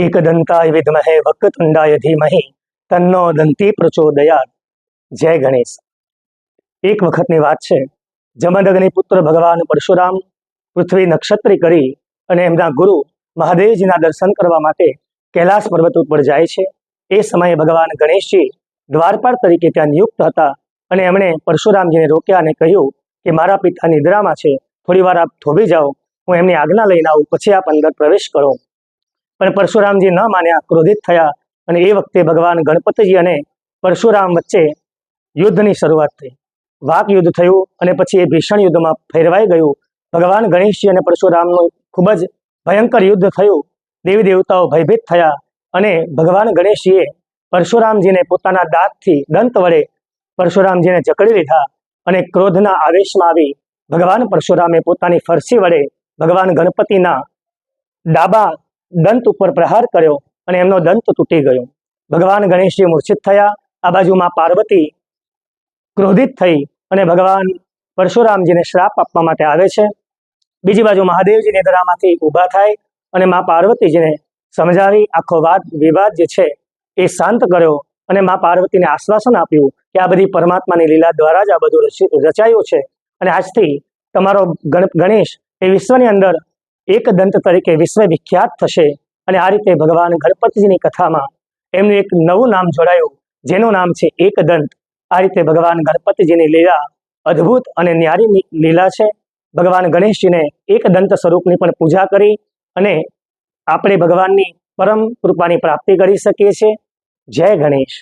एकदंताय विद्महे वक्रतुंडाय धीमहि तन्नो दंती प्रचोदयात्। जय गणेश। એક વખતની વાત છે, જમદગ્નિ પુત્ર ભગવાન પરશુરામ પૃથ્વી નક્ષત્રી કરી અને એમના ગુરુ મહાદેવજીના દર્શન કરવા માટે કૈલાસ પર્વત ઉપર જાય છે। એ સમયે ભગવાન ગણેશજી દ્વારપાળ તરીકે ત્યાં નિયુક્ત હતા અને એમણે પરશુરામજીને રોક્યા અને કહ્યું કે મારા પિતા નિદ્રામાં છે, થોડી વાર આપ થોભી જાઓ, હું એમની આજ્ઞા લઈને આવું, પછી આપ અંદર પ્રવેશ કરો। પણ પરશુરામજી ન માન્યા, ક્રોધિત થયા અને એ વખતે ભગવાન ગણપતિજી અને પરશુરામ વચ્ચે યુદ્ધની શરૂઆત થઈ। વાક યુદ્ધ થયું અને પછી એ ભીષણ યુદ્ધમાં ફેરવાઈ ગયું। ભગવાન ગણેશજી અને પરશુરામનું ખૂબ જ ભયંકર યુદ્ધ થયું। દેવી દેવતાઓ ભયભીત થયા અને ભગવાન ગણેશજીએ પરશુરામજીને પોતાના દાંતથી દંત વડે પરશુરામજીને જકડી લીધા અને ક્રોધના આવેશમાં આવી ભગવાન પરશુરામે પોતાની ફરસી વડે ભગવાન ગણપતિના ડાબા દંત ઉપર પ્રહાર કર્યો અને એમનો દંત તૂટી ગયો। ભગવાન ગણેશજી મૂર્છિત થયા। આ બાજુમાં પાર્વતી ક્રોધિત થઈ અને ભગવાન પરશુરામજીને શ્રાપ આપવા માટે આવે છે। બીજી બાજુ મહાદેવજી નિદ્રામાંથી ઊભા થાય અને મા પાર્વતીજીને સમજાવી આખો વાદ વિવાદ જે છે એ શાંત કર્યો અને મા પાર્વતીને આશ્વાસન આપ્યું કે આ બધી પરમાત્માની લીલા દ્વારા જ આ બધું રચાયું છે અને આજથી તમારો ગણેશ એ વિશ્વની અંદર એક દંત તરીકે વિશ્વ વિખ્યાત થશે। અને આ રીતે ભગવાન ગણપતિજીની કથામાં એમનું એક નવું નામ જોડાયું, જેનું નામ છે એકદંત। આ રીતે ભગવાન ગણપતિજીની લીલા અદ્ભુત અને ન્યારી લીલા છે। ભગવાન ગણેશજીને એકદંત સ્વરૂપની પણ પૂજા કરી અને આપણે ભગવાનની પરમ કૃપાની પ્રાપ્તિ કરી શકીએ છીએ। જય ગણેશ।